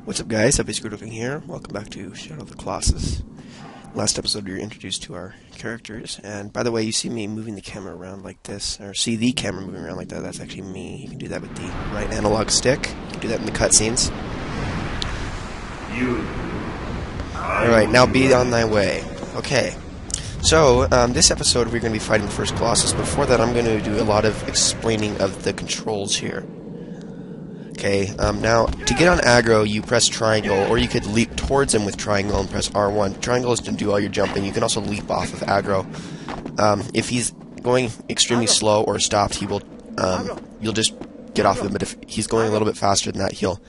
What's up, guys? Happy Squirtle here. Welcome back to Shadow of the Colossus. Last episode, we were introduced to our characters, and by the way, you see me moving the camera around like this, or see the camera moving around like that. That's actually me. You can do that with the right analog stick. You can do that in the cutscenes. Alright, now be on thy way. Okay. So, this episode, we're going to be fighting the first Colossus. Before that, I'm going to do a lot of explaining of the controls here. Okay, now, to get on aggro, you press triangle, or you could leap towards him with triangle and press R1. Triangle is to do all your jumping. You can also leap off of aggro. If he's going extremely slow or stopped, he will, you'll just get off of him, but if he's going a little bit faster than that, you'll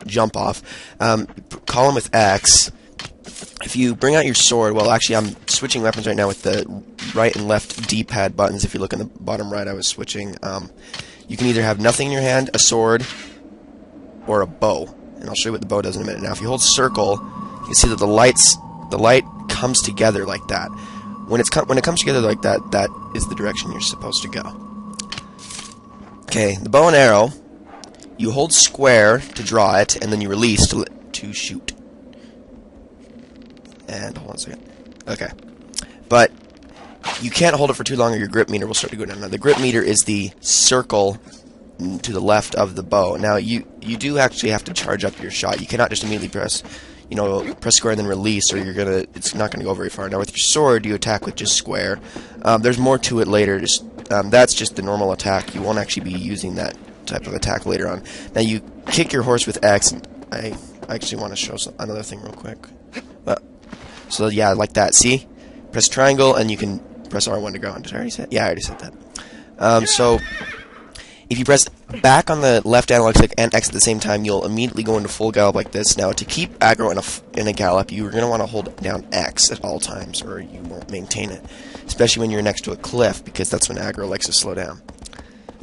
jump off. Call him with X. If you bring out your sword, well, actually, I'm switching weapons right now with the right and left D-pad buttons. If you look in the bottom right, I was switching. You can either have nothing in your hand, a sword, or a bow. And I'll show you what the bow does in a minute. Now, if you hold circle, you can see that the light comes together like that. When it comes together like that, that is the direction you're supposed to go. Okay, the bow and arrow, you hold square to draw it, and then you release to shoot. And hold on a second. Okay, but you can't hold it for too long or your grip meter will start to go down. Now, the grip meter is the circle to the left of the bow. Now, you do actually have to charge up your shot. You cannot just immediately press square and then release, or it's not gonna go very far. Now, with your sword, you attack with just square. There's more to it later. That's just the normal attack. You won't actually be using that type of attack later on. Now, you kick your horse with X. And I actually want to show another thing real quick. So yeah, like that. See? Press triangle, and you can press R1 to go on. Did I already say that? Yeah, I already said that. So, if you press back on the left analog stick and X at the same time, you'll immediately go into full gallop like this. Now, to keep aggro in a gallop, you're going to want to hold down X at all times, or you won't maintain it. Especially when you're next to a cliff, because that's when aggro likes to slow down.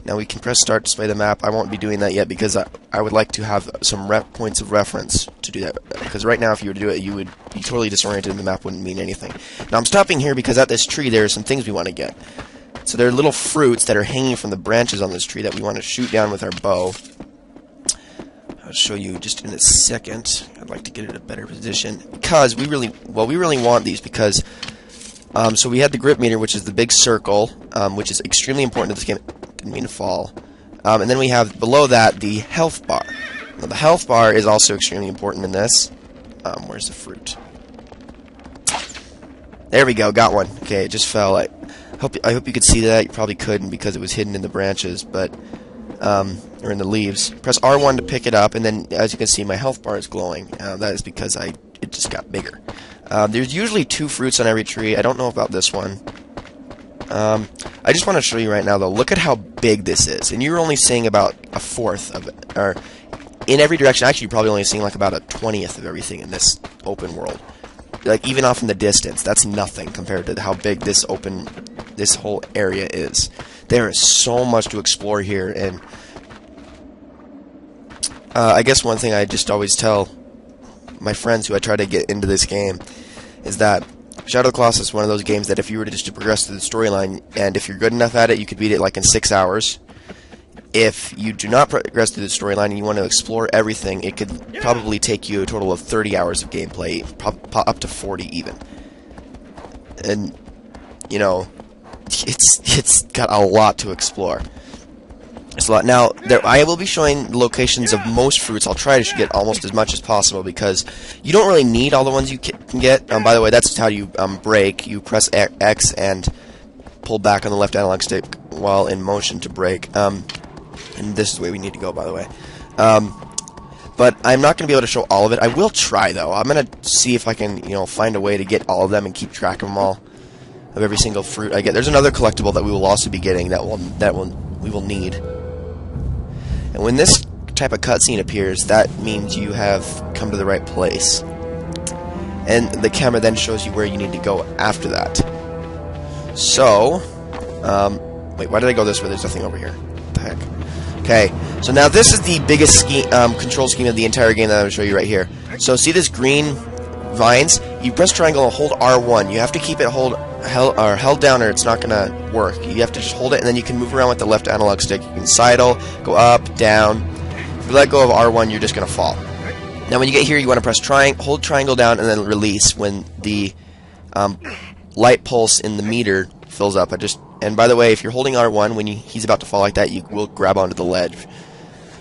Now, we can press start to display the map. I won't be doing that yet, because I would like to have some points of reference to do that. Because right now, if you were to do it, you would be totally disoriented and the map wouldn't mean anything. Now, I'm stopping here because at this tree, there are some things we want to get. So there are little fruits that are hanging from the branches on this tree that we want to shoot down with our bow. I'll show you just in a second. I'd like to get it in a better position. Because we really want these because... so we had the grip meter, which is the big circle, which is extremely important to this game. Didn't mean to fall. And then we have below that the health bar. Now, the health bar is also extremely important in this. Where's the fruit? There we go, got one. Okay, it just fell. I hope you could see that. You probably couldn't because it was hidden in the branches, but or in the leaves. Press R1 to pick it up, and then as you can see, my health bar is glowing. That is because it just got bigger. There's usually 2 fruits on every tree. I don't know about this one. I just want to show you right now, though. Look at how big this is, and you're only seeing about a fourth of it, or in every direction. Actually, you're probably only seeing like about a 20th of everything in this open world. Like even off in the distance, that's nothing compared to how big this whole area is. There is so much to explore here, and I guess one thing I just always tell my friends who I try to get into this game is that Shadow of the Colossus is one of those games that if you were just to progress through the storyline, and if you're good enough at it, you could beat it like in 6 hours. If you do not progress through the storyline and you want to explore everything, it could probably take you a total of 30 hours of gameplay, up to 40 even. And, you know, it's got a lot to explore. It's a lot. Now, I will be showing locations of most fruits. I'll try to get almost as much as possible because you don't really need all the ones you can get. By the way, that's how you brake. You press X and pull back on the left analog stick while in motion to brake. And this is the way we need to go, by the way. But I'm not going to be able to show all of it. I will try, though. I'm going to see if I can, find a way to get all of them and keep track of them all, of every single fruit I get. There's another collectible that we will also be getting we will need. And when this type of cutscene appears, that means you have come to the right place. And the camera then shows you where you need to go after that. So, wait, why did I go this way? There's nothing over here. What the heck? Okay, so now this is the biggest control scheme of the entire game that I'm going to show you right here. So see this green vines? You press triangle and hold R1. You have to keep it held down or it's not going to work. You have to just hold it and then you can move around with the left analog stick. You can sidle, go up, down. you let go of R1, you're just going to fall. Now when you get here, you want to press hold triangle down and then release when the light pulse in the meter fills up. And by the way, if you're holding R1 when he's about to fall like that, you will grab onto the ledge.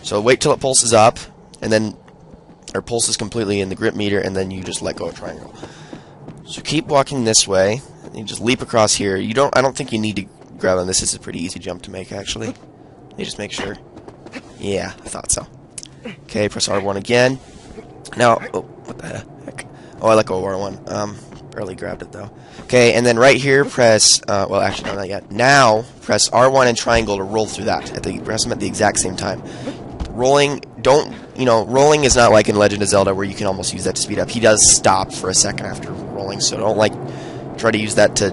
So wait till it pulses up, and then or pulses completely in the grip meter, and then you just let go of triangle. So keep walking this way. You just leap across here. I don't think you need to grab on this. This is a pretty easy jump to make, actually. Let me just make sure. Yeah, I thought so. Okay, press R1 again. Now, oh, what the heck? Oh, I let go of R1. Barely grabbed it though. Okay, and then right here, press. Well, actually, no, not yet. Now, press R1 and triangle to roll through that. Press them at the exact same time. Rolling. Rolling is not like in Legend of Zelda where you can almost use that to speed up. He does stop for a second after rolling, so don't try to use that to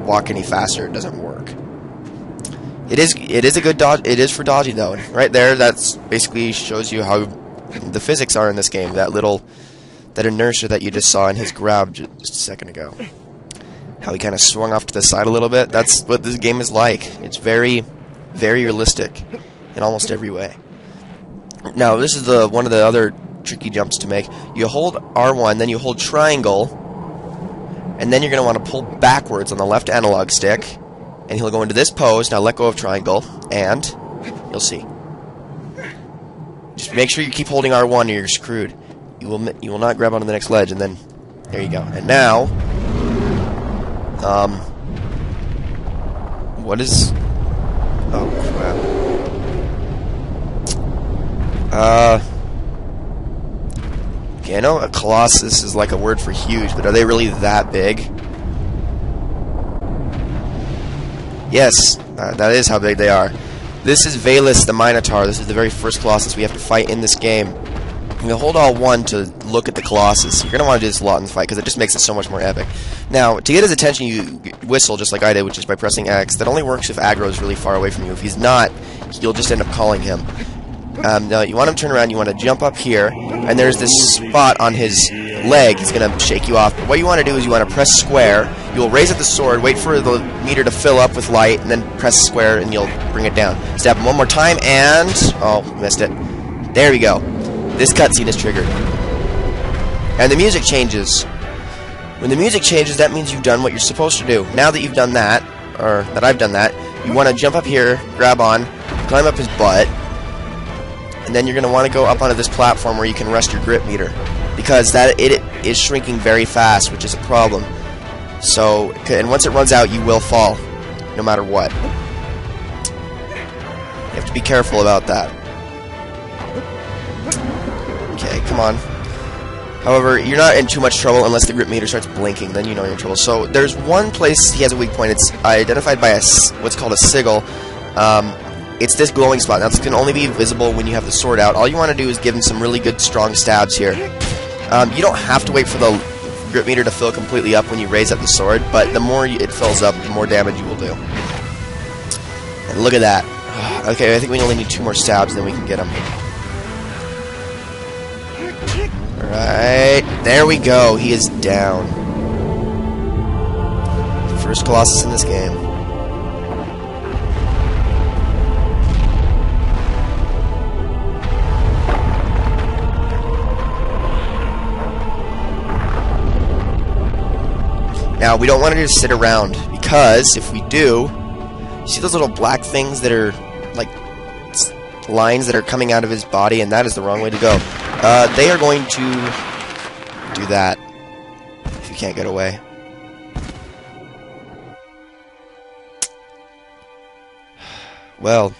walk any faster. It doesn't work. It is a good dodge. It is for dodging though. Right there, that's basically shows you how the physics are in this game. That inertia that you just saw in his grab just a second ago. How he kind of swung off to the side a little bit. That's what this game is like. It's very, very realistic in almost every way. Now, this is one of the other tricky jumps to make. You hold R1, then you hold triangle, and then you're going to want to pull backwards on the left analog stick, and he'll go into this pose. Now let go of triangle, and you'll see. Just make sure you keep holding R1 or you're screwed. You will not grab onto the next ledge, and then there you go. And now, what is? Oh crap. Okay, I know a Colossus is like a word for huge, but are they really that big? Yes, that is how big they are. This is Valus the Minotaur. This is the very first Colossus we have to fight in this game. You hold L1 to look at the Colossus. You're going to want to do this a lot in the fight because it just makes it so much more epic. Now, to get his attention, you whistle just like I did, which is by pressing X. That only works if aggro is really far away from you. If he's not, you'll just end up calling him. Now, you want him to turn around, you want to jump up here, and there's this spot on his leg. He's going to shake you off. But what you want to do is you want to press square. You'll raise up the sword, wait for the meter to fill up with light, and then press square, and you'll bring it down. Stab him one more time, and... oh, missed it. There we go. This cutscene is triggered. And the music changes. When the music changes, that means you've done what you're supposed to do. Now that you've done that, or that I've done that, you want to jump up here, grab on, climb up his butt, and then you're going to want to go up onto this platform where you can rest your grip meter. Because it is shrinking very fast, which is a problem. So, and once it runs out, you will fall, no matter what. You have to be careful about that. Okay, come on. However, you're not in too much trouble unless the grip meter starts blinking, then you know you're in trouble. So, there's one place he has a weak point. It's identified by what's called a sigil. It's this glowing spot. Now, this can only be visible when you have the sword out. All you want to do is give him some really good, strong stabs here. You don't have to wait for the grip meter to fill completely up when you raise up the sword, but the more it fills up, the more damage you will do. And look at that. Okay, I think we only need 2 more stabs, then we can get him. Alright, there we go. He is down. First Colossus in this game. Now, we don't want to just sit around, because if we do, you see those little black things that are like lines that are coming out of his body, and that is the wrong way to go. They are going to do that if you can't get away. Well,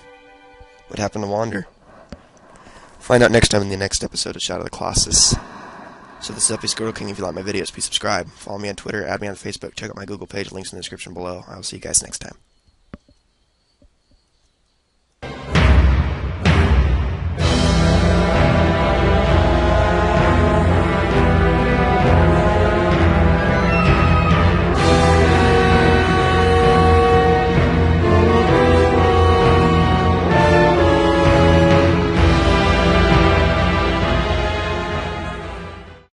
what happened to Wander? Find out next time in the next episode of Shadow of the Colossus. So this is Squirtle King. If you like my videos, please subscribe. Follow me on Twitter, add me on Facebook, check out my Google page, links in the description below. I will see you guys next time.